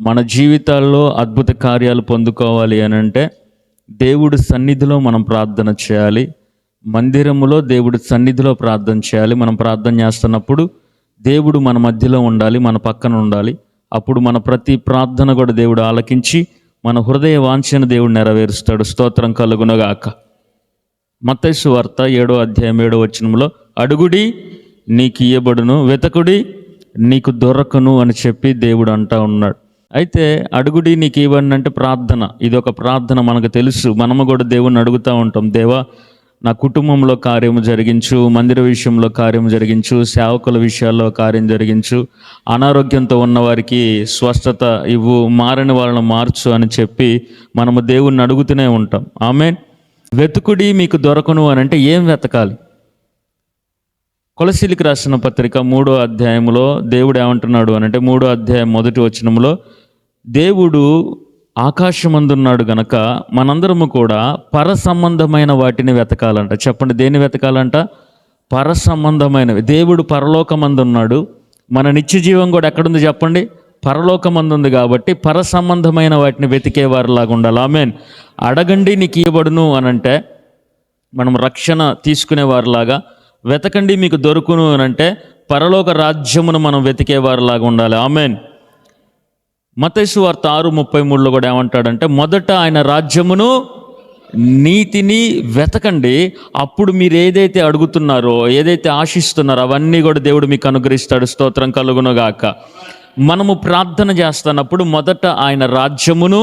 మన జీవితాల్లో అద్భుత కార్యాలు పొందుకోవాలి అని అంటే దేవుడి సన్నిధిలో మనం ప్రార్థన చేయాలి. మందిరములో దేవుడి సన్నిధిలో ప్రార్థన చేయాలి. మనం ప్రార్థన చేస్తున్నప్పుడు దేవుడు మన మధ్యలో ఉండాలి, మన పక్కన ఉండాలి. అప్పుడు మన ప్రతి ప్రార్థన కూడా దేవుడు ఆలకించి మన హృదయ వాంఛను దేవుడు నెరవేరుస్తాడు. స్తోత్రం కలుగునగాక. మత్తయి సువార్త 7వ అధ్యాయం 7వ వచనంలో అడుగుడి నీకు ఇయ్యబడును, వెతకుడి నీకు దొరకను అని చెప్పి దేవుడు అంటా ఉన్నాడు. అయితే అడుగుడి నీకు ఇవ్వండి అంటే ప్రార్థన. ఇది ఒక ప్రార్థన, మనకు తెలుసు. మనము కూడా దేవుణ్ణి అడుగుతూ ఉంటాం, దేవా నా కుటుంబంలో కార్యము జరిగించు, మందిర విషయంలో కార్యము జరిగించు, సేవకుల విషయాల్లో కార్యం జరిగించు, అనారోగ్యంతో ఉన్నవారికి స్వస్థత ఇవ్వు, మారని వాళ్ళని మార్చు అని చెప్పి మనము దేవుణ్ణి అడుగుతూనే ఉంటాం. ఆమేన్. వెతుకుడి మీకు దొరకను అని అంటే ఏం వెతకాలి? కొలసీలికి రాసిన పత్రిక 3వ అధ్యాయంలో దేవుడు ఏమంటున్నాడు అని అంటే 3వ అధ్యాయం 1వ వచనంలో దేవుడు ఆకాశమందున్నాడు గనక మనందరము కూడా పర సంబంధమైన వాటిని వెతకాలంట. చెప్పండి, దేన్ని వెతకాలంట? పర సంబంధమైనవి. దేవుడు పరలోకమందున్నాడు. మన నిత్య జీవం కూడా ఎక్కడుంది చెప్పండి? పరలోకమందు ఉంది. కాబట్టి పర సంబంధమైన వాటిని వెతికేవారిలాగా ఉండాలి. ఆమేన్. అడగండి నీకు ఇవ్వబడును అని అంటే మనం రక్షణ తీసుకునేవారిలాగా, వెతకండి మీకు దొరుకును అని అంటే పరలోక రాజ్యమును మనం వెతికేవారిలాగా ఉండాలి. ఆమేన్. మత్తయి సువార్త 6:33లో కూడా ఏమంటాడంటే మొదట ఆయన రాజ్యమును నీతిని వెతకండి, అప్పుడు మీరు ఏదైతే అడుగుతున్నారో, ఏదైతే ఆశిస్తున్నారో అవన్నీ కూడా దేవుడు మీకు అనుగ్రహిస్తాడు. స్తోత్రం కలుగునుగాక. మనము ప్రార్థన చేస్తున్నప్పుడు మొదట ఆయన రాజ్యమును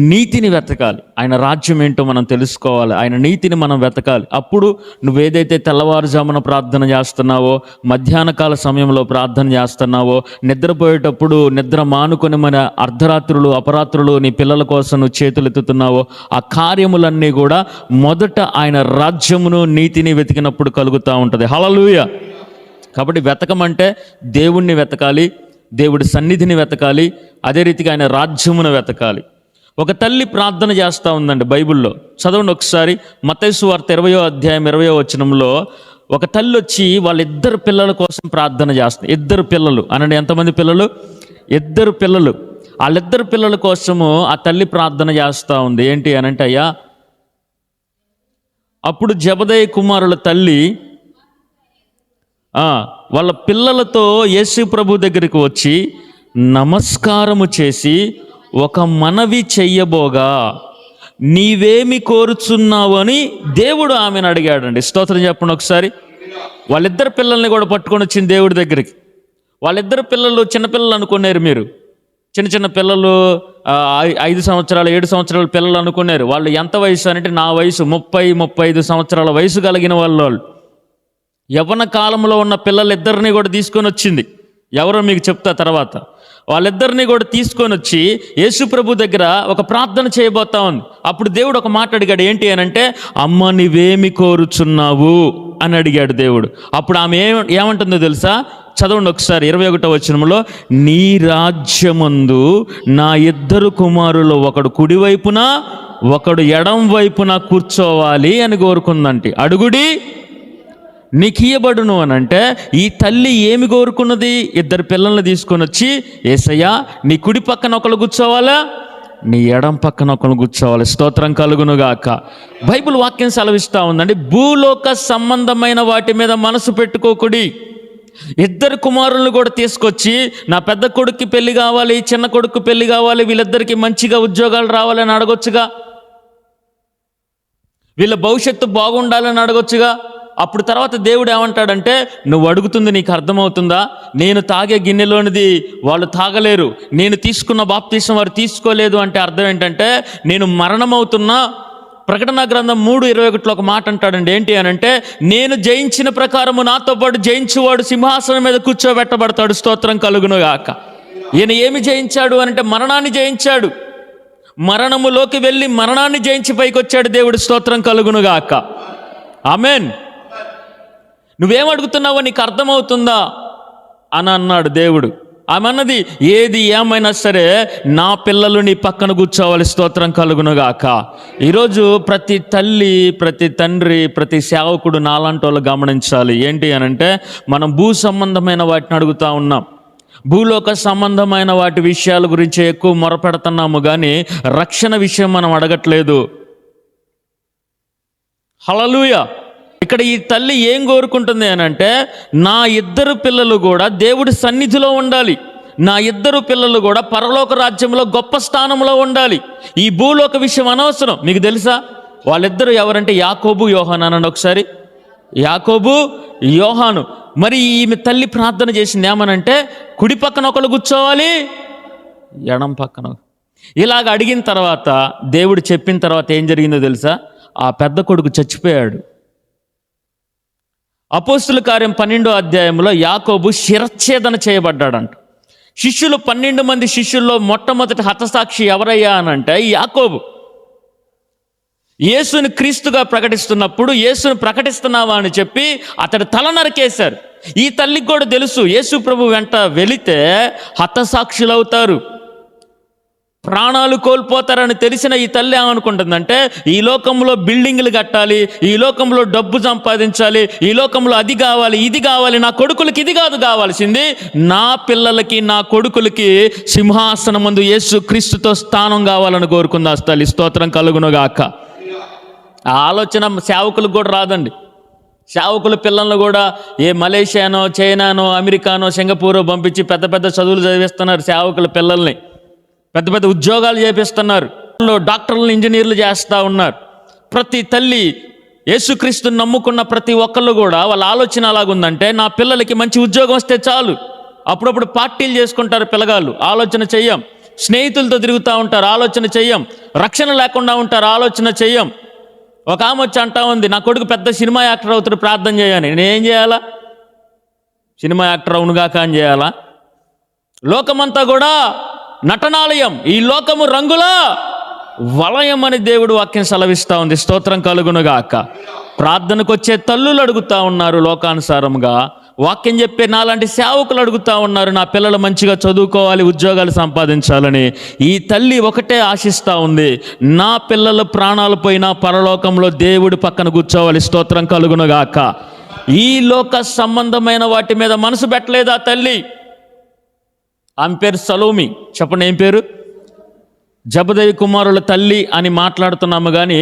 నీతిని వెతకాలి. ఆయన రాజ్యం ఏంటో మనం తెలుసుకోవాలి, ఆయన నీతిని మనం వెతకాలి. అప్పుడు నువ్వేదైతే తెల్లవారుజామున ప్రార్థన చేస్తున్నావో, మధ్యాహ్న కాల సమయంలో ప్రార్థన చేస్తున్నావో, నిద్రపోయేటప్పుడు నిద్ర మానుకొని మన అర్ధరాత్రులు అపరాత్రులు నీ పిల్లల కోసం నువ్వు చేతులు ఎత్తుతున్నావో, ఆ కార్యములన్నీ కూడా మొదట ఆయన రాజ్యమును నీతిని వెతికినప్పుడు కలుగుతూ ఉంటుంది. హల్లెలూయా. కాబట్టి వెతకమంటే దేవుణ్ణి వెతకాలి, దేవుడి సన్నిధిని వెతకాలి, అదే రీతిగా ఆయన రాజ్యమును వెతకాలి. ఒక తల్లి ప్రార్థన చేస్తూ ఉందండి బైబిల్లో. చదవండి ఒకసారి. మత్తయి సువార్త 20వ అధ్యాయం 20వ వచనంలో ఒక తల్లి వచ్చి వాళ్ళిద్దరు పిల్లల కోసం ప్రార్థన చేస్తుంది. ఇద్దరు పిల్లలు అనండి. ఎంతమంది పిల్లలు? 2 పిల్లలు. వాళ్ళిద్దరు పిల్లల కోసము ఆ తల్లి ప్రార్థన చేస్తూ ఉంది. ఏంటి అనంటే, అయ్యా అప్పుడు జెబెదయి కుమారుల తల్లి వాళ్ళ పిల్లలతో యేసు ప్రభు దగ్గరికి వచ్చి నమస్కారము చేసి ఒక మనవి చెయ్యబోగా నీవేమి కోరుచున్నావు అని దేవుడు ఆమెను అడిగాడండి. స్తోత్రం చెప్పండి ఒకసారి. వాళ్ళిద్దరు పిల్లల్ని కూడా పట్టుకొని వచ్చింది దేవుడి దగ్గరికి. వాళ్ళిద్దరు పిల్లలు చిన్నపిల్లలు అనుకున్నారు మీరు. చిన్న పిల్లలు 5 సంవత్సరాలు 7 సంవత్సరాల పిల్లలు అనుకున్నారు. వాళ్ళు ఎంత వయసు అంటే నా వయసు 30-35 సంవత్సరాల వయసు కలిగిన వాళ్ళు. యవ్వన కాలంలో ఉన్న పిల్లలిద్దరినీ కూడా తీసుకొని వచ్చింది. ఎవరో మీకు చెప్తా తర్వాత. వాళ్ళిద్దరినీ కూడా తీసుకొని వచ్చి యేసు ప్రభు దగ్గర ఒక ప్రార్థన చేయబోతా ఉంది. అప్పుడు దేవుడు ఒక మాట అడిగాడు. ఏంటి అని అంటే, అమ్మ నీవేమి కోరుచున్నావు అని అడిగాడు దేవుడు. అప్పుడు ఆమె ఏమంటుందో తెలుసా? చదవండి ఒకసారి 21వ వచనంలో, నీ రాజ్యమందు నా 2 కుమారులు ఒకడు కుడివైపున ఒకడు ఎడం వైపున కూర్చోవాలి అని కోరుకుందంటే, అడుగుడి నీకు ఇయ్యబడును అని అంటే ఈ తల్లి ఏమి కోరుకున్నది? 2 పిల్లల్ని తీసుకొని వచ్చి, యేసయ్యా నీ కుడి పక్కన ఒకరు కూర్చోవాలా, నీ ఎడం పక్కన ఒకరు కూర్చోవాలి. స్తోత్రం కలుగునుగాక. బైబిల్ వాక్యం సెలవిస్తూ ఉందండి, భూలోక సంబంధమైన వాటి మీద మనసు పెట్టుకోకుడి. 2 కుమారులను కూడా తీసుకొచ్చి నా పెద్ద కొడుక్కి పెళ్లి కావాలి, చిన్న కొడుకు పెళ్లి కావాలి, వీళ్ళిద్దరికి మంచిగా ఉద్యోగాలు రావాలని అడగొచ్చుగా, వీళ్ళ భవిష్యత్తు బాగుండాలని అడగొచ్చుగా. అప్పుడు తర్వాత దేవుడు ఏమంటాడంటే, నువ్వు అడుగుతుంది నీకు అర్థమవుతుందా? నేను తాగే గిన్నెలోనిది వాళ్ళు తాగలేరు, నేను తీసుకున్న బాప్తీసం వారు తీసుకోలేదు అంటే అర్థం ఏంటంటే, నేను మరణమవుతున్నా. ప్రకటన గ్రంథం 3:21లో ఒక మాట అంటాడండి. ఏంటి అని అంటే, నేను జయించిన ప్రకారము నాతో పాటు జయించువాడు సింహాసనం మీద కూర్చోబెట్టబడతాడు. స్తోత్రం కలుగునుగాక. ఈయన ఏమి జయించాడు అంటే మరణాన్ని జయించాడు. మరణములోకి వెళ్ళి మరణాన్ని జయించి పైకి వచ్చాడు దేవుడు. స్తోత్రం కలుగునుగాక. ఆమెన్. నువ్వేం అడుగుతున్నావో నీకు అర్థమవుతుందా అని అన్నాడు దేవుడు. ఆమె అన్నది, ఏది ఏమైనా సరే నా పిల్లలు నీ పక్కన కూర్చోవాలి. స్తోత్రం కలుగునుగాక. ఈరోజు ప్రతి తల్లి, ప్రతి తండ్రి, ప్రతి సేవకుడు నాలాంటి వాళ్ళు గమనించాలి. ఏంటి అని అంటే, మనం భూ సంబంధమైన వాటిని అడుగుతూ ఉన్నాం. భూలోక సంబంధమైన వాటి విషయాల గురించి ఎక్కువ మొరపెడుతున్నాము కానీ రక్షణ విషయం మనం అడగట్లేదు. హల్లెలూయా. ఇక్కడ ఈ తల్లి ఏం కోరుకుంటుంది అని అంటే, నా ఇద్దరు పిల్లలు కూడా దేవుడి సన్నిధిలో ఉండాలి, నా ఇద్దరు పిల్లలు కూడా పరలోక రాజ్యంలో గొప్ప స్థానంలో ఉండాలి. ఈ భూలోక విషయం అనవసరం. మీకు తెలుసా వాళ్ళిద్దరు ఎవరంటే యాకోబు యోహాను. అనండి ఒకసారి, యాకోబు యోహాను. మరి ఈమె తల్లి ప్రార్థన చేసింది ఏమనంటే, కుడి పక్కన ఒకళ్ళు కూర్చోవాలి, ఎడం పక్కన. ఇలాగ అడిగిన తర్వాత దేవుడు చెప్పిన తర్వాత ఏం జరిగిందో తెలుసా? ఆ పెద్ద కొడుకు చచ్చిపోయాడు. అపోస్తుల కార్యం 12వ అధ్యాయంలో యాకోబు శిరచ్ఛేదన చేయబడ్డాడంట. శిష్యులు 12 మంది శిష్యుల్లో మొట్టమొదటి హతసాక్షి ఎవరయ్యా అనంటే యాకోబు. యేసుని క్రీస్తుగా ప్రకటిస్తున్నప్పుడు, యేసుని ప్రకటిస్తున్నావా అని చెప్పి అతడు తల నరికేశారు. ఈ తల్లికి కూడా తెలుసు యేసు ప్రభు వెంట వెళితే హతసాక్షులు అవుతారు, ప్రాణాలు కోల్పోతారని తెలిసిన ఈ తల్లి ఏమనుకుంటుందంటే, ఈ లోకంలో బిల్డింగ్లు కట్టాలి, ఈ లోకంలో డబ్బు సంపాదించాలి, ఈ లోకంలో అది కావాలి, ఇది కావాలి, నా కొడుకులకి ఇది కాదు కావాల్సింది, నా పిల్లలకి నా కొడుకులకి సింహాసనం ముందు యేసు క్రీస్తుతో స్థానం కావాలని కోరుకుంది ఆ తల్లి. స్తోత్రం కలుగునుగాక. ఆ ఆలోచన సేవకులకు కూడా రాదండి. సేవకుల పిల్లలను కూడా ఏ మలేషియానో, చైనానో, అమెరికానో, సింగపూరో పంపించి పెద్ద పెద్ద చదువులు చదివిస్తున్నారు. సేవకుల పిల్లల్ని పెద్ద పెద్ద ఉద్యోగాలు చేపిస్తున్నారు, డాక్టర్లు, ఇంజనీర్లు చేస్తూ ఉన్నారు. ప్రతి తల్లి యేసుక్రీస్తుని నమ్ముకున్న ప్రతి ఒక్కళ్ళు కూడా వాళ్ళ ఆలోచన అలాగుందంటే, నా పిల్లలకి మంచి ఉద్యోగం వస్తే చాలు. అప్పుడప్పుడు పార్టీలు చేసుకుంటారు పిల్లగాళ్ళు, ఆలోచన చెయ్యం. స్నేహితులతో తిరుగుతూ ఉంటారు, ఆలోచన చెయ్యం. రక్షణ లేకుండా ఉంటారు, ఆలోచన చెయ్యం. ఒక ఆమె వచ్చి అంటా ఉంది, నా కొడుకు పెద్ద సినిమా యాక్టర్ అవుతాడు, ప్రార్థన చేయని. నేనేం చేయాలా? సినిమా యాక్టర్ అవునుగాక అని చేయాలా? లోకమంతా కూడా నటనాలయం, ఈ లోకము రంగుల వలయం అని దేవుడు వాక్యం సెలవిస్తూ ఉంది. స్తోత్రం కలుగునుగాక. ప్రార్థనకు వచ్చే తల్లులు అడుగుతూ ఉన్నారు లోకానుసారంగా, వాక్యం చెప్పే నాలాంటి సేవకులు అడుగుతూ ఉన్నారు, నా పిల్లలు మంచిగా చదువుకోవాలి, ఉద్యోగాలు సంపాదించాలని. ఈ తల్లి ఒకటే ఆశిస్తూ ఉంది, నా పిల్లల ప్రాణాలు పోయినా పరలోకంలో దేవుడి పక్కన కూర్చోవాలి. స్తోత్రం కలుగునుగాక. ఈ లోక సంబంధమైన వాటి మీద మనసు పెట్టలేదు ఆ తల్లి. ఆమె పేరు సలోమి. చెప్పండి, ఏం పేరు? జబదయి కుమారుల తల్లి అని మాట్లాడుతున్నాము కానీ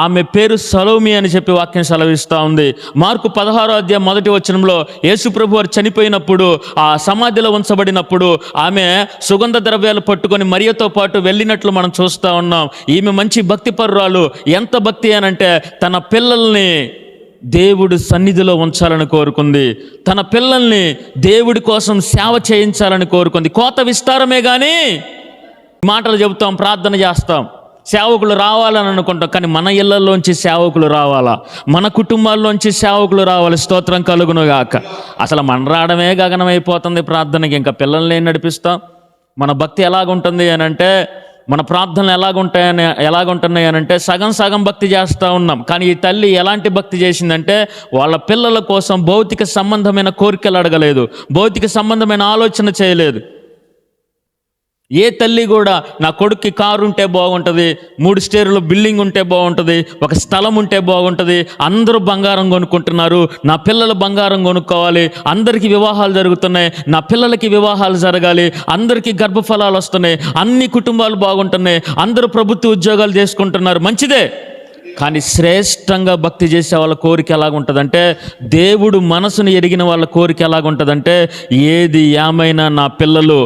ఆమె పేరు సలోమి అని చెప్పి వాక్యం సెలవిస్తూ ఉంది. మార్కు 16వ అధ్యాయం 1వ వచనంలో యేసు ప్రభు వారు చనిపోయినప్పుడు, ఆ సమాధిలో ఉంచబడినప్పుడు ఆమె సుగంధ ద్రవ్యాలు పట్టుకొని మరియతో పాటు వెళ్ళినట్లు మనం చూస్తూ ఉన్నాం. ఈమె మంచి భక్తిపరురాలు. ఎంత భక్తి అనంటే, తన పిల్లల్ని దేవుడు సన్నిధిలో ఉంచాలని కోరుకుంది, తన పిల్లల్ని దేవుడి కోసం సేవ చేయించాలని కోరుకుంది. కోత విస్తారమే కానీ మాటలు చెబుతాం, ప్రార్థన చేస్తాం, సేవకులు రావాలని అనుకుంటాం, కానీ మన ఇళ్లలోంచి సేవకులు రావాలా, మన కుటుంబాల్లోంచి సేవకులు రావాలి. స్తోత్రం కలుగునుగాక. అసలు మన రావడమే గగనమైపోతుంది ప్రార్థనకి, ఇంకా పిల్లల్ని ఏం నడిపిస్తాం? మన భక్తి ఎలాగుంటుంది అని అంటే, మన ప్రార్థనలు ఎలాగుంటున్నాయి అని అంటే, సగం సగం భక్తి చేస్తూ ఉన్నాం. కానీ ఈ తల్లి ఎలాంటి భక్తి చేసిందంటే, వాళ్ళ పిల్లల కోసం భౌతిక సంబంధమైన కోరికలు అడగలేదు, భౌతిక సంబంధమైన ఆలోచన చేయలేదు. ఏ తల్లి కూడా నా కొడుక్కి కారు ఉంటే బాగుంటుంది, 3 స్టేర్లు బిల్డింగ్ ఉంటే బాగుంటుంది, ఒక స్థలం ఉంటే బాగుంటుంది, అందరూ బంగారం కొనుక్కుంటున్నారు, నా పిల్లలు బంగారం కొనుక్కోవాలి, అందరికీ వివాహాలు జరుగుతున్నాయి, నా పిల్లలకి వివాహాలు జరగాలి, అందరికీ గర్భఫలాలు వస్తున్నాయి, అన్ని కుటుంబాలు బాగుంటున్నాయి, అందరూ ప్రభుత్వ ఉద్యోగాలు చేసుకుంటున్నారు, మంచిదే. కానీ శ్రేష్టంగా భక్తి చేసే వాళ్ళ కోరిక ఎలాగుంటుందంటే, దేవుడు మనసును ఎరిగిన వాళ్ళ కోరిక ఎలాగుంటుందంటే, ఏది ఏమైనా నా పిల్లలు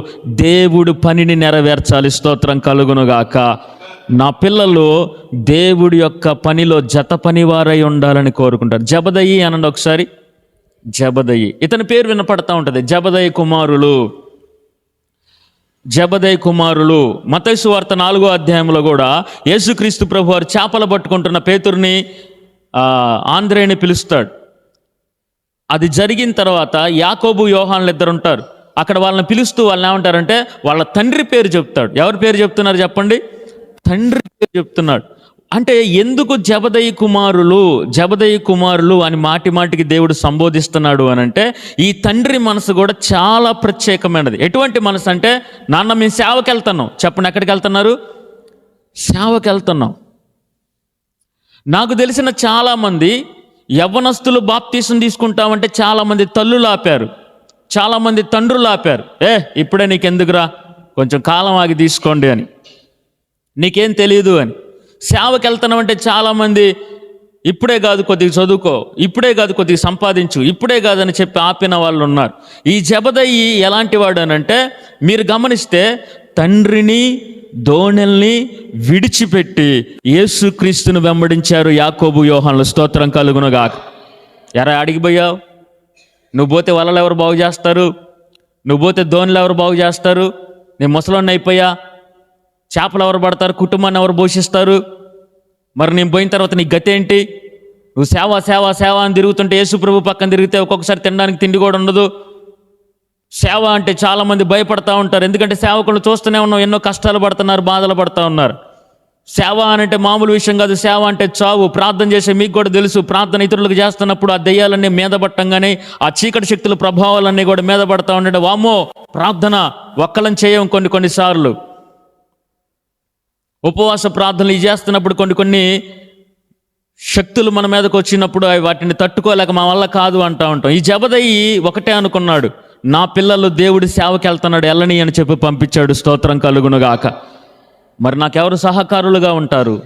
దేవుడు పనిని నెరవేర్చాలి. స్తోత్రం కలుగునుగాక. నా పిల్లలు దేవుడి యొక్క పనిలో జత పనివారై ఉండాలని కోరుకుంటారు. జబదయి అనండి ఒకసారి. జబదయి, ఇతని పేరు వినపడతా ఉంటుంది, జబదయి కుమారులు. జబదయి కుమారులు. మత్తయి సువార్త 4వ అధ్యాయంలో కూడా యేసుక్రీస్తు ప్రభు వారు చేపలు పట్టుకుంటున్న పేతురుని, ఆంద్రేని పిలుస్తాడు. అది జరిగిన తర్వాత యాకోబు యోహానులు ఇద్దరు ఉంటారు అక్కడ. వాళ్ళని పిలుస్తూ వాళ్ళని ఏమంటారంటే, వాళ్ళ తండ్రి పేరు చెప్తాడు. ఎవరి పేరు చెప్తున్నారు చెప్పండి? తండ్రి పేరు చెప్తున్నాడు. అంటే ఎందుకు జబదయి కుమారులు అని మాటి మాటికి దేవుడు సంబోధిస్తున్నాడు అని అంటే, ఈ తండ్రి మనసు కూడా చాలా ప్రత్యేకమైనది. ఎటువంటి మనసు అంటే, నాన్న మేము సేవకి వెళ్తున్నాం. చెప్పండి, ఎక్కడికి వెళ్తున్నారు? సేవకి వెళ్తున్నాం. నాకు తెలిసిన చాలామంది యవ్వనస్తులు బాప్తీసం తీసుకుంటామంటే చాలామంది తల్లులు ఆపారు. చాలామంది తండ్రులు ఆపారు, ఇప్పుడే నీకెందుకురా, కొంచెం కాలం ఆగి తీసుకోండి అని, నీకేం తెలియదు అని. సేవకి వెళ్తున్నామంటే చాలామంది ఇప్పుడే కాదు కొద్దిగా చదువుకో, ఇప్పుడే కాదు కొద్దిగా సంపాదించు, ఇప్పుడే కాదని చెప్పి ఆపిన వాళ్ళు ఉన్నారు. ఈ జెబెదయి ఎలాంటి వాడు అనంటే, మీరు గమనిస్తే తండ్రిని దోణెల్ని విడిచిపెట్టి యేసుక్రీస్తును వెంబడించారు యాకోబు యోహానులు. స్తోత్రం కలుగునుగాక. ఎరా అడిగిపోయావు? నువ్వు పోతే వలలు ఎవరు బాగు చేస్తారు? నువ్వు పోతే దోణులు ఎవరు బాగు చేస్తారు? నేను ముసలోన్ని అయిపోయా, చేపలు ఎవరు పడతారు? కుటుంబాన్ని ఎవరు పోషిస్తారు? మరి నేను పోయిన తర్వాత నీ గతి ఏంటి? నువ్వు సేవ సేవ సేవ అని తిరుగుతుంటే యేసు ప్రభు పక్కన తిరిగితే ఒక్కొక్కసారి తినడానికి తిండి కూడా ఉండదు. సేవ అంటే చాలామంది భయపడతా ఉంటారు, ఎందుకంటే సేవకులను చూస్తూనే ఉన్నాం, ఎన్నో కష్టాలు పడుతున్నారు, బాధలు పడుతూ ఉన్నారు. సేవ అంటే మామూలు విషయం కాదు. సేవ అంటే చావు. ప్రార్థన చేసే మీకు కూడా తెలుసు, ప్రార్థన ఇతరులకు చేస్తున్నప్పుడు ఆ దెయ్యాలన్నీ మీద పట్టంగానే, ఆ చీకటి శక్తుల ప్రభావాలన్నీ కూడా మీద పడతా ఉండే, వామ్మో ప్రార్థన ఒక్కలం చేయం. కొన్నిసార్లు ఉపవాస ప్రార్థనలు చేస్తున్నప్పుడు కొన్ని శక్తులు మన మీదకి వచ్చినప్పుడు వాటిని తట్టుకోలేక మా వల్ల కాదు అంటూ ఉంటాం. ఈ జెబెదయి ఒకటే అనుకున్నాడు, నా పిల్లలు దేవుడి సేవకి వెళ్తున్నాడు, వెళ్ళని అని చెప్పి పంపించాడు. స్తోత్రం కలుగునుగాక. మరి నాకెవరు సహకారులుగా ఉంటారు?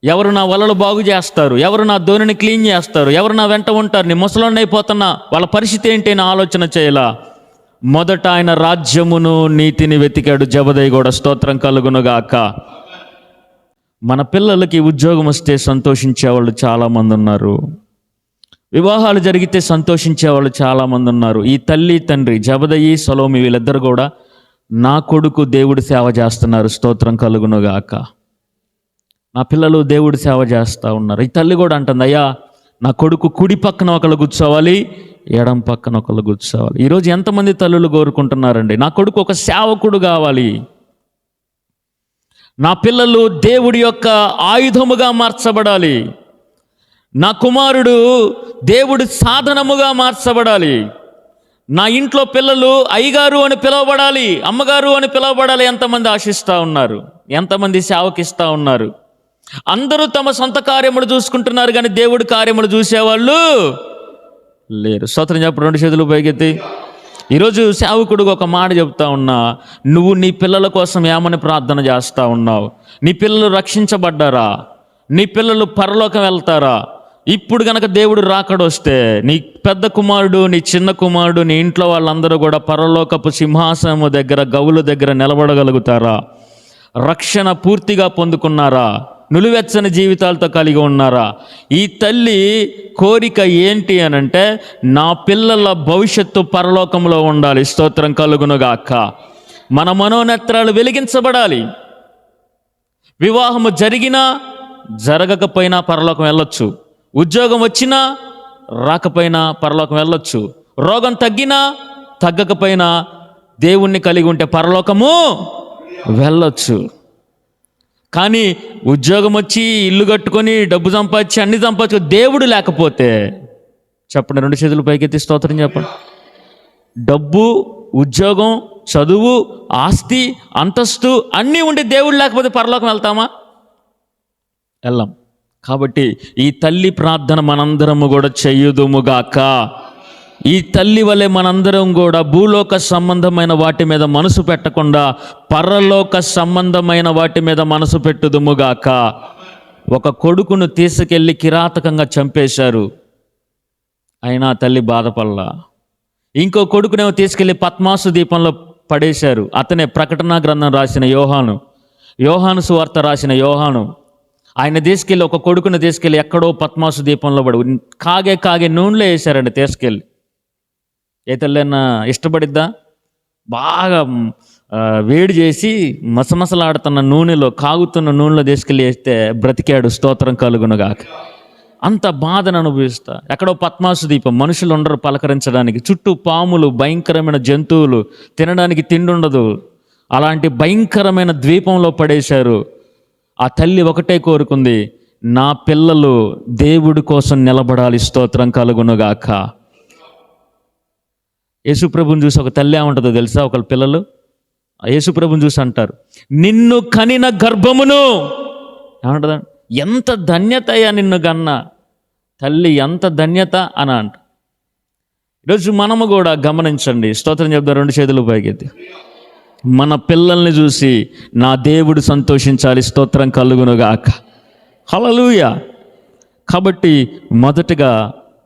ఎవరు నా వలలు బాగు చేస్తారు? ఎవరు నా ధోనిని క్లీన్ చేస్తారు? ఎవరు నా వెంట ఉంటారు? నీ ముసలోన్ని అయిపోతున్నా, వాళ్ళ పరిస్థితి ఏంటి అని ఆలోచన చేయాల. మొదట ఆయన రాజ్యమును నీతిని వెతికాడు జెబెదయి కూడా. స్తోత్రం కలుగునుగాక. మన పిల్లలకి ఉద్యోగం వస్తే సంతోషించే వాళ్ళు చాలామంది ఉన్నారు. వివాహాలు జరిగితే సంతోషించే వాళ్ళు చాలామంది ఉన్నారు. ఈ తల్లి తండ్రి జెబెదయి సలోమి వీళ్ళిద్దరు కూడా నా కొడుకు దేవుడి సేవ చేస్తున్నారు. స్తోత్రం కలుగునుగాక. నా పిల్లలు దేవుడి సేవ చేస్తూ ఉన్నారు. ఈ తల్లి కూడా అంటుంది, అయ్యా నా కొడుకు కుడి పక్కన ఒకళ్ళు కూర్చోవాలి, ఎడం పక్కన ఒకళ్ళు కూర్చోవాలి. ఈరోజు ఎంతమంది తల్లులు కోరుకుంటున్నారండి, నా కొడుకు ఒక సేవకుడు కావాలి, నా పిల్లలు దేవుడి యొక్క ఆయుధముగా మార్చబడాలి, నా కుమారుడు దేవుడి సాధనముగా మార్చబడాలి, నా ఇంట్లో పిల్లలు అయ్యగారు అని పిలువబడాలి, అమ్మగారు అని పిలువబడాలి. ఎంతమంది ఆశిస్తూ ఉన్నారు? ఎంతమంది సేవకిస్తూ ఉన్నారు? అందరూ తమ సొంత కార్యములు చూసుకుంటున్నారు, కానీ దేవుడి కార్యములు చూసేవాళ్ళు లేరు. స్తోత్రం చెప్పు, 2 చేతులు పైకెత్తి. ఈరోజు సేవకుడికి ఒక మాట చెప్తా ఉన్నా, నువ్వు నీ పిల్లల కోసం ఏమని ప్రార్థన చేస్తూ ఉన్నావు? నీ పిల్లలు రక్షించబడ్డారా? నీ పిల్లలు పరలోకం వెళ్తారా? ఇప్పుడు గనక దేవుడు రాకడొస్తే నీ పెద్ద కుమారుడు, నీ చిన్న కుమారుడు, నీ ఇంట్లో వాళ్ళందరూ కూడా పరలోకపు సింహాసనము దగ్గర, గవుల దగ్గర నిలబడగలుగుతారా? రక్షణ పూర్తిగా పొందుకున్నారా? నులివెచ్చని జీవితాలతో కలిగి ఉన్నారా? ఈ తల్లి కోరిక ఏంటి అనంటే, నా పిల్లల భవిష్యత్తు పరలోకంలో ఉండాలి. స్తోత్రం కలుగునుగాక. మన మనోనేత్రాలు వెలిగించబడాలి. వివాహము జరిగినా జరగకపోయినా పరలోకం వెళ్ళొచ్చు, ఉద్యోగం వచ్చినా రాకపోయినా పరలోకం వెళ్ళొచ్చు, రోగం తగ్గినా తగ్గకపోయినా దేవుణ్ణి కలిగి ఉంటే పరలోకము వెళ్ళొచ్చు. కానీ ఉద్యోగం వచ్చి, ఇల్లు కట్టుకొని, డబ్బు సంపాదించి, అన్ని సంపాదించు, దేవుడు లేకపోతే చెప్పండి, 2 చేతులు పైకెత్తి స్తోత్రం చెప్పండి. డబ్బు, ఉద్యోగం, చదువు, ఆస్తి, అంతస్తు అన్నీ ఉండి దేవుడు లేకపోతే పరలోకం వెళ్తామా? వెళ్ళాం. కాబట్టి ఈ తల్లి ప్రార్థన మనందరము కూడా చెయ్యుదుముగాక. ఈ తల్లి వలె మనందరం కూడా భూలోక సంబంధమైన వాటి మీద మనసు పెట్టకుండా పరలోక సంబంధమైన వాటి మీద మనసు పెట్టుదుముగాక. ఒక కొడుకును తీసుకెళ్ళి కిరాతకంగా చంపేశారు, అయినా తల్లి బాధపడలా. ఇంకో కొడుకునేమో తీసుకెళ్ళి పద్మాసు దీపంలో పడేశారు. అతనే ప్రకటన గ్రంథం రాసిన యోహాను సువార్త రాసిన యోహాను. ఆయన తీసుకెళ్ళి, ఒక కొడుకుని తీసుకెళ్ళి ఎక్కడో పద్మాసు దీపంలో పడి కాగే నూనెలో వేశారండి తీసుకెళ్ళి. ఏ తల్లైనా ఇష్టపడిద్దా? బాగా వేడి చేసి మసమసలాడుతున్న నూనెలో, కాగుతున్న నూనెలో తీసుకెళ్ళి వేస్తే బ్రతికాడు. స్తోత్రం కలుగునుగాక. అంత బాధను అనుభవిస్తా. ఎక్కడో పద్మాసు దీపం, మనుషులు ఉండరు పలకరించడానికి, చుట్టూ పాములు, భయంకరమైన జంతువులు, తినడానికి తిండి ఉండదు, అలాంటి భయంకరమైన ద్వీపంలో పడేశారు. ఆ తల్లి ఒకటే కోరుకుంది, నా పిల్లలు దేవుడి కోసం నిలబడాలి. స్తోత్రం కలుగునుగాక. యేసుప్రభుని చూసి ఒక తల్లి ఏమంటుందో తెలుసా? ఒకళ్ళ పిల్లలు యేసుప్రభుని చూసి అంటారు, నిన్ను కనిన గర్భమును ఏమంటుందా? ఎంత ధన్యత అయ్యా నిన్ను కన్నా తల్లి, ఎంత ధన్యత అని అంట. ఈరోజు మనము కూడా గమనించండి, స్తోత్రం చెప్తాం, 2 చేతులు పైకెత్తి. మన పిల్లల్ని చూసి నా దేవుడు సంతోషించాలి, స్తోత్రం కలుగునుగాక. హల్లెలూయా. కాబట్టి మొదటగా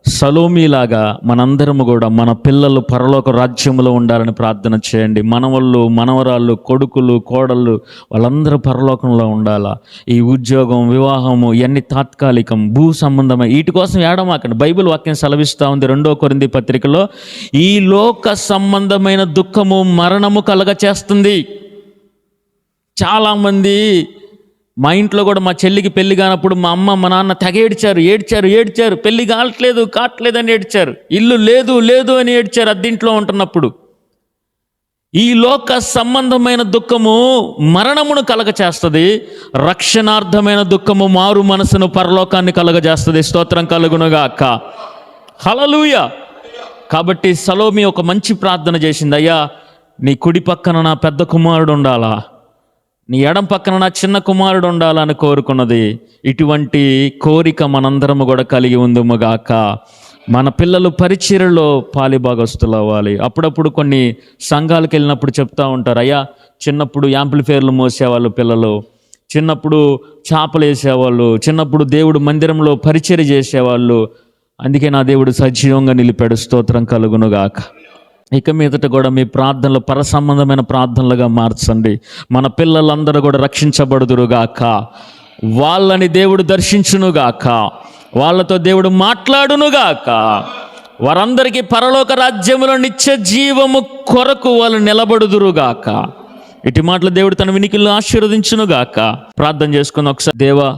సలోమీలాగా మనందరము కూడా మన పిల్లలు పరలోక రాజ్యంలో ఉండాలని ప్రార్థన చేయండి. మనవళ్ళు, మనవరాళ్ళు, కొడుకులు, కోడళ్ళు వాళ్ళందరూ పరలోకంలో ఉండాలా. ఈ ఉద్యోగం, వివాహము ఇవన్నీ తాత్కాలికం, భూ సంబంధమై వీటి కోసం ఏడమాకండి. బైబిల్ వాక్యం సెలవిస్తూ ఉంది 2 కొరింథీ పత్రికలో, ఈ లోక సంబంధమైన దుఃఖము మరణము కలగ చేస్తుంది. చాలామంది మా ఇంట్లో కూడా మా చెల్లికి పెళ్లి కానప్పుడు మా అమ్మ మా నాన్న తెగ ఏడ్చారు. పెళ్లి కావట్లేదని ఏడ్చారు. ఇల్లు లేదు అని ఏడ్చారు అద్దీంట్లో ఉంటున్నప్పుడు. ఈ లోక సంబంధమైన దుఃఖము మరణమును కలగచేస్తుంది, రక్షణార్థమైన దుఃఖము మారు మనసును, పరలోకాన్ని కలగజేస్తుంది. స్తోత్రం కలుగునుగాక. హల్లెలూయా. కాబట్టి సలోమి ఒక మంచి ప్రార్థన చేసింది. అయ్యా, నీ కుడి పక్కన నా పెద్ద కుమారుడు ఉండాలా, నీ ఎడం పక్కన నా చిన్న కుమారుడు ఉండాలని కోరుకున్నది. ఇటువంటి కోరిక మనందరము కూడా కలిగి ఉందుముగాక. మన పిల్లలు పరిచర్యలో పాలిభాగస్తులు అవ్వాలి. అప్పుడప్పుడు కొన్ని సంఘాలకు వెళ్ళినప్పుడు చెప్తూ ఉంటారు, అయ్యా చిన్నప్పుడు యాంప్లిఫైర్లు మోసేవాళ్ళు పిల్లలు, చిన్నప్పుడు చేపలు వేసేవాళ్ళు, చిన్నప్పుడు దేవుడు మందిరంలో పరిచర్య చేసేవాళ్ళు, అందుకే నా దేవుడు సజీవంగా నిలిపాడు. స్తోత్రం కలుగునుగాక. ఇక మీదట కూడా మీ ప్రార్థనలు పరసంబంధమైన ప్రార్థనలుగా మార్చండి. మన పిల్లలందరూ కూడా రక్షించబడుదురుగాక, వాళ్ళని దేవుడు దర్శించునుగాక, వాళ్ళతో దేవుడు మాట్లాడునుగాక, వారందరికీ పరలోక రాజ్యములో నిత్య జీవము కొరకు వాళ్ళు నిలబడుదురుగాక. ఇటు మాటలు దేవుడు తన వినికిల్లో ఆశీర్వదించునుగాక. ప్రార్థన చేసుకుని ఒకసారి, దేవా,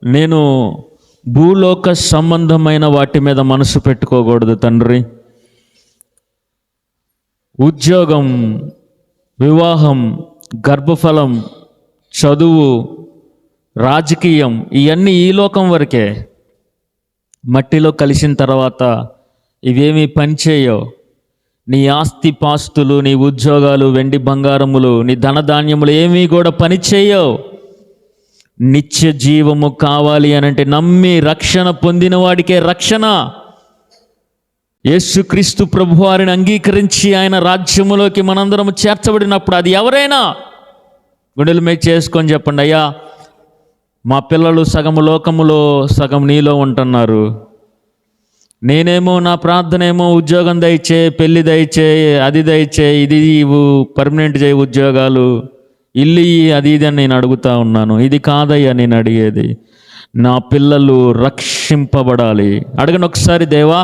నేను భూలోక సంబంధమైన వాటి మీద మనసు పెట్టుకోకూడదు తండ్రి. ఉద్యోగం, వివాహం, గర్భఫలం, చదువు, రాజకీయం ఇవన్నీ ఈ లోకం వరకే. మట్టిలో కలిసిన తర్వాత ఇవేమీ పనిచేయవు. నీ ఆస్తి పాస్తులు, నీ ఉద్యోగాలు, వెండి బంగారములు, నీ ధనధాన్యములు ఏమీ కూడా పనిచేయవు. నిత్య జీవము కావాలి అనంటే నమ్మి రక్షణ పొందిన వాడికే రక్షణ. యేసుక్రీస్తు ప్రభువారిని అంగీకరించి ఆయన రాజ్యములోకి మనందరం చేర్చబడినప్పుడు అది ఎవరైనా గుండెలు మీద చేసుకొని చెప్పండి, అయ్యా మా పిల్లలు సగము లోకములో సగం నీలో ఉంటున్నారు. నేనేమో నా ప్రార్థన ఏమో ఉద్యోగం దయచే, పెళ్ళి దయచే, అది దయచే, ఇది పర్మనెంట్ చేయి ఉద్యోగాలు, ఇల్లు అది ఇది అని నేను అడుగుతా ఉన్నాను. ఇది కాదయ్యా నేను అడిగేది, నా పిల్లలు రక్షింపబడాలి. అడగను ఒకసారి, దేవా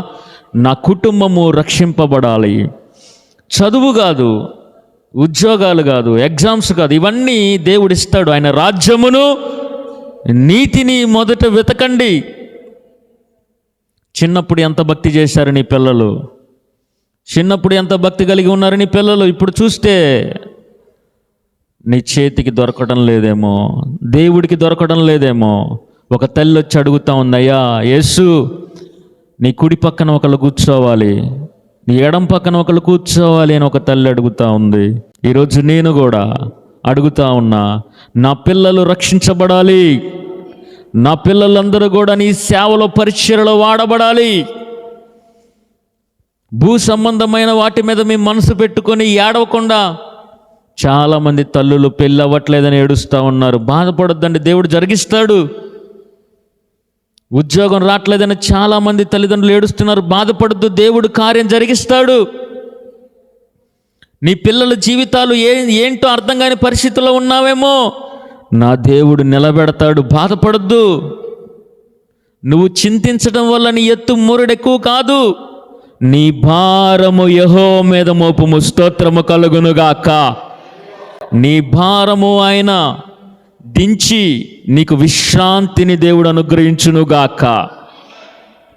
నా కుటుంబము రక్షింపబడాలి. చదువు కాదు, ఉద్యోగాలు కాదు, ఎగ్జామ్స్ కాదు, ఇవన్నీ దేవుడిస్తాడు. ఆయన రాజ్యమును నీతిని మొదట వెతకండి. చిన్నప్పుడు ఎంత భక్తి చేశారు నీ పిల్లలు, చిన్నప్పుడు ఎంత భక్తి కలిగి ఉన్నారు నీ పిల్లలు, ఇప్పుడు చూస్తే నీ చేతికి దొరకడం లేదేమో, దేవుడికి దొరకడం లేదేమో. ఒక తల్లి వచ్చి అడుగుతా ఉంది, అయ్యా యేసు నీ కుడి పక్కన ఒకళ్ళు కూర్చోవాలి, నీ ఎడం పక్కన ఒకళ్ళు కూర్చోవాలి అని ఒక తల్లి అడుగుతా ఉంది. ఈరోజు నేను కూడా అడుగుతా ఉన్నా, నా పిల్లలు రక్షించబడాలి, నా పిల్లలందరూ కూడా నీ సేవలో పరిచర్యలో వాడబడాలి. భూ సంబంధమైన వాటి మీద మీ మనసు పెట్టుకొని ఏడవకుండా, చాలామంది తల్లులు పెళ్ళి అవ్వట్లేదని ఏడుస్తూ ఉన్నారు. బాధపడొద్దండి, దేవుడు జరిగిస్తాడు. ఉద్యోగం రావట్లేదని చాలామంది తల్లిదండ్రులు ఏడుస్తున్నారు. బాధపడద్దు, దేవుడు కార్యం జరిగిస్తాడు. నీ పిల్లల జీవితాలు ఏంటో అర్థం కాని పరిస్థితుల్లో ఉన్నావేమో, నా దేవుడు నిలబెడతాడు. బాధపడద్దు. నువ్వు చింతించడం వల్ల నీ ఎత్తు మూరుడు ఎక్కువ కాదు. నీ భారము యెహోవా మీద మోపుము. స్తోత్రము కలుగునుగాక. నీ భారము ఆయన దించి నీకు విశ్రాంతిని దేవుడు అనుగ్రహించునుగాక.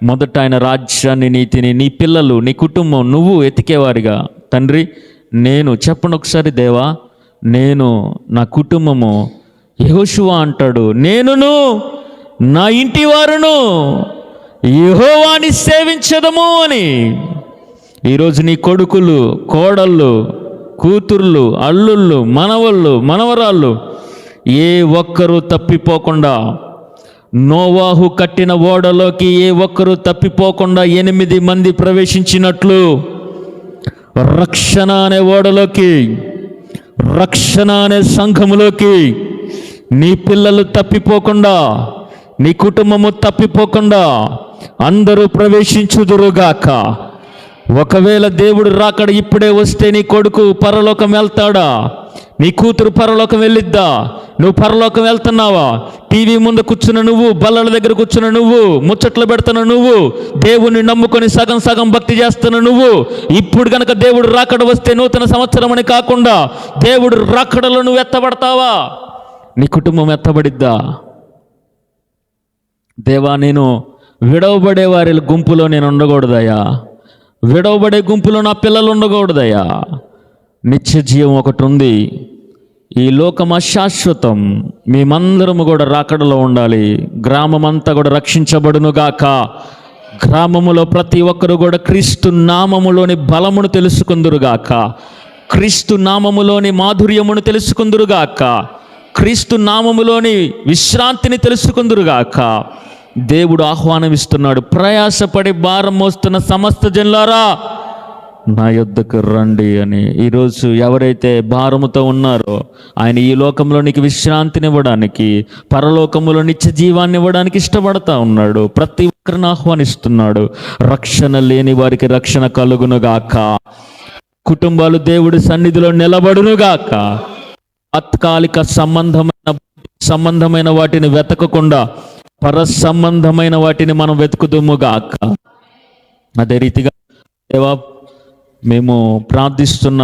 మొదట ఆయన రాజ్యాన్ని, నీతిని, నీ పిల్లలు, నీ కుటుంబం, నువ్వు ఎతికేవారిగా, తండ్రి నేను చెప్పండి ఒకసారి, దేవా నేను, నా కుటుంబము, యెహోషువ అంటాడు, నేనును నా ఇంటి వారును యెహోవాని సేవించదము అని. ఈరోజు నీ కొడుకులు, కోడళ్ళు, కూతుర్లు, అల్లుళ్ళు, మనవళ్ళు, మనవరాళ్ళు ఏ ఒక్కరూ తప్పిపోకుండా నోవాహు కట్టిన ఓడలోకి ఏ ఒక్కరూ తప్పిపోకుండా 8 మంది ప్రవేశించినట్లు రక్షణ అనే ఓడలోకి, రక్షణ అనే సంఘములోకి నీ పిల్లలు తప్పిపోకుండా, నీ కుటుంబము తప్పిపోకుండా అందరూ ప్రవేశించుదురుగాక. ఒకవేళ దేవుడు రాకడ ఇప్పుడే వస్తే నీ కొడుకు పరలోకం వెళ్తాడా? నీ కూతురు పరలోకం వెళ్ళిద్దా? నువ్వు పరలోకం వెళ్తున్నావా? టీవీ ముందు కూర్చున్న నువ్వు, బల్లల దగ్గర కూర్చున్న నువ్వు, ముచ్చట్లు పెడుతున్న నువ్వు, దేవుణ్ణి నమ్ముకొని సగం సగం భక్తి చేస్తున్న నువ్వు, ఇప్పుడు గనక దేవుడు రాకడ వస్తే నూతన సంవత్సరం అని కాకుండా దేవుడు రాకడలో నువ్వు ఎత్తబడతావా? నీ కుటుంబం ఎత్తబడిద్దా? దేవా, నేను విడవబడే వారి గుంపులో నేను ఉండకూడదయ్యా, విడవబడే గుంపులో నా పిల్లలు ఉండకూడదయ్యా. నిత్య జీవం ఒకటి ఉంది, ఈ లోకం అశాశ్వతం. మేమందరము కూడా రాకడలో ఉండాలి. గ్రామం అంతా కూడా రక్షించబడునుగాక. గ్రామములో ప్రతి ఒక్కరు కూడా క్రీస్తు నామములోని బలమును తెలుసుకుందురుగాక, క్రీస్తు నామములోని మాధుర్యమును తెలుసుకుందురుగాక, క్రీస్తు నామములోని విశ్రాంతిని తెలుసుకుందురుగాక. దేవుడు ఆహ్వానమిస్తున్నాడు, ప్రయాసపడి భారం మోస్తున్న సమస్త జనులారా నా యొద్దకు రండి అని. ఈరోజు ఎవరైతే భారముతో ఉన్నారో ఆయన ఈ లోకంలో నీకు విశ్రాంతిని ఇవ్వడానికి, పరలోకములో నిత్య జీవాన్ని ఇవ్వడానికి ఇష్టపడతా ఉన్నాడు. ప్రతి ఒక్కరిని ఆహ్వానిస్తున్నాడు. రక్షణ లేని వారికి రక్షణ కలుగునుగాక, కుటుంబాలు దేవుడి సన్నిధిలో నిలబడునుగాక, తాత్కాలిక సంబంధమైన వాటిని వెతకకుండా పర సంబంధమైన వాటిని మనం వెతుకుదుముగాక. అదే రీతిగా దేవా, మేము ప్రార్థిస్తున్న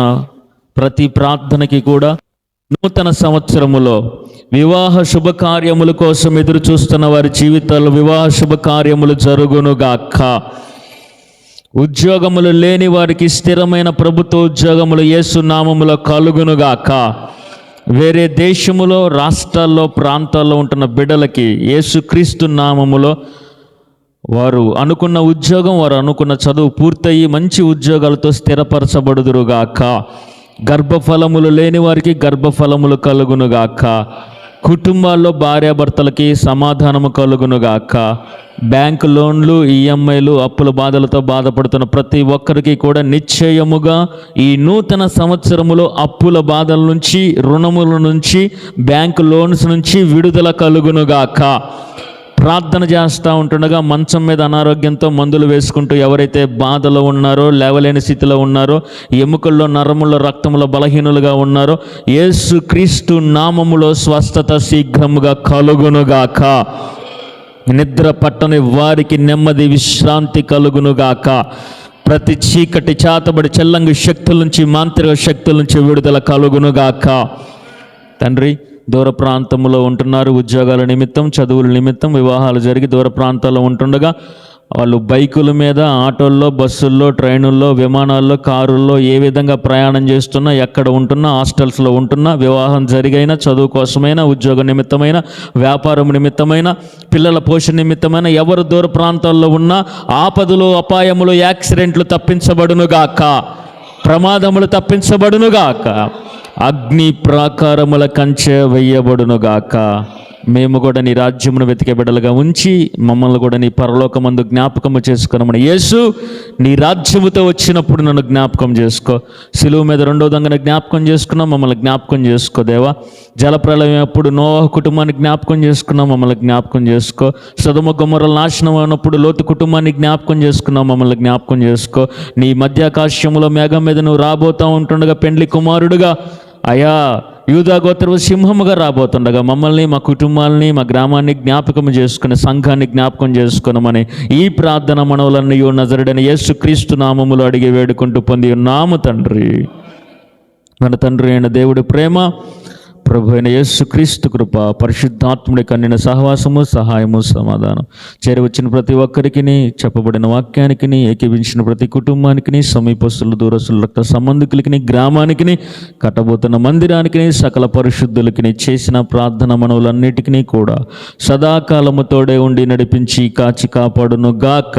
ప్రతి ప్రార్థనకి కూడా నూతన సంవత్సరములో వివాహ శుభకార్యముల కోసం ఎదురు చూస్తున్న వారి జీవితాల్లో వివాహ శుభకార్యములు జరుగునుగాక. ఉద్యోగములు లేని వారికి స్థిరమైన ప్రభుత్వ ఉద్యోగములు యేసు నామములో కలుగునుగాక. వేరే దేశములో, రాష్ట్రాల్లో, ప్రాంతాల్లో ఉంటున్న బిడ్డలకి యేసుక్రీస్తు నామములో వారు అనుకున్న ఉద్యోగం, వారు అనుకున్న చదువు పూర్తయి మంచి ఉద్యోగాలతో స్థిరపరచబడుదురుగాక. గర్భఫలములు లేని వారికి గర్భఫలములు కలుగునుగాక. కుటుంబాల్లో భార్యాభర్తలకి సమాధానము కలుగునుగాక. బ్యాంకు లోన్లు, ఈఎంఐలు, అప్పుల బాధలతో బాధపడుతున్న ప్రతి ఒక్కరికి కూడా నిశ్చయముగా ఈ నూతన సంవత్సరములో అప్పుల బాధల నుంచి, రుణముల నుంచి, బ్యాంకు లోన్స్ నుంచి విడుదల కలుగునుగాక. ప్రార్థన చేస్తూ ఉంటుండగా మంచం మీద అనారోగ్యంతో మందులు వేసుకుంటూ ఎవరైతే బాధలో ఉన్నారో, లేవలేని స్థితిలో ఉన్నారో, ఎముకల్లో, నరముల్లో, రక్తంలో బలహీనులుగా ఉన్నారో యేసు క్రీస్తు నామములో స్వస్థత శీఘ్రముగా కలుగునుగాక. నిద్ర పట్టని వారికి నెమ్మది, విశ్రాంతి కలుగునుగాక. ప్రతి చీకటి, చాతబడి, చెల్లంగి శక్తుల నుంచి, మాంత్రిక శక్తుల నుంచి విడుదల కలుగునుగాక. తండ్రి, దూర ప్రాంతంలో ఉంటున్నారు, ఉద్యోగాల నిమిత్తం, చదువుల నిమిత్తం, వివాహాలు జరిగి దూర ప్రాంతాల్లో ఉంటుండగా వాళ్ళు బైకుల మీద, ఆటోల్లో, బస్సుల్లో, ట్రైనుల్లో, విమానాల్లో, కారుల్లో ఏ విధంగా ప్రయాణం చేస్తున్నా, ఎక్కడ ఉంటున్నా, హాస్టల్స్లో ఉంటున్నా, వివాహం జరిగైనా, చదువు కోసమైనా, ఉద్యోగ నిమిత్తమైన, వ్యాపారం నిమిత్తమైన, పిల్లల పోషణ నిమిత్తమైన, ఎవరు దూర ప్రాంతాల్లో ఉన్నా ఆపదలు, అపాయములు, యాక్సిడెంట్లు తప్పించబడునుగాక, ప్రమాదములు తప్పించబడునుగాక, అగ్ని ప్రాకారముల కంచె వేయబడునుగాక. మేము కూడా నీ రాజ్యమును వెతికే బిడ్డలుగా ఉంచి మమ్మల్ని కూడా నీ పరలోకమందు జ్ఞాపకము చేసుకున్నామని. యేసు, నీ రాజ్యముతో వచ్చినప్పుడు నన్ను జ్ఞాపకం చేసుకో. సిలువ మీద 2వ దొంగన జ్ఞాపకం చేసుకున్నాం, మమ్మల్ని జ్ఞాపకం చేసుకో దేవా. జలప్రలయం అప్పుడు నోవహు కుటుంబాన్ని జ్ఞాపకం చేసుకున్నాం, మమ్మల్ని జ్ఞాపకం చేసుకో. సొదొమ గొమొర్రా నాశనం అయినప్పుడు లోతు కుటుంబాన్ని జ్ఞాపకం చేసుకున్నాం, మమ్మల్ని జ్ఞాపకం చేసుకో. నీ మధ్యాకాశములో మేఘం మీద నువ్వు రాబోతూ ఉంటుండగా పెండ్లి కుమారుడుగా అయా యూదా గోత్రపు సింహముగా రాబోతుండగా మమ్మల్ని, మా కుటుంబాలని, మా గ్రామాన్ని జ్ఞాపకం చేసుకుని, సంఘాన్ని జ్ఞాపకం చేసుకున్నామని ఈ ప్రార్థన మనవులన్నీ నజరుడైన యేసుక్రీస్తు నామములో అడిగి వేడుకుంటూ పొంది ఉన్నాము తండ్రి. మన తండ్రి అయిన దేవుడి ప్రేమ, ప్రభు అయిన యేసుక్రీస్తు కృప, పరిశుద్ధాత్ముడి కన్నిన సహవాసము, సహాయము, సమాధానం చేరవచ్చిన ప్రతి ఒక్కరికి, చెప్పబడిన వాక్యానికి ఏకీవించిన ప్రతి కుటుంబానికి, సమీపస్తులు, దూరస్తులు, రక్త సంబంధికులకి, గ్రామానికి, కట్టబోతున్న మందిరానికి, సకల పరిశుద్ధులకి చేసిన ప్రార్థన మనవులన్నిటికీ కూడా సదాకాలము తోడే ఉండి నడిపించి కాచి కాపాడును గాక.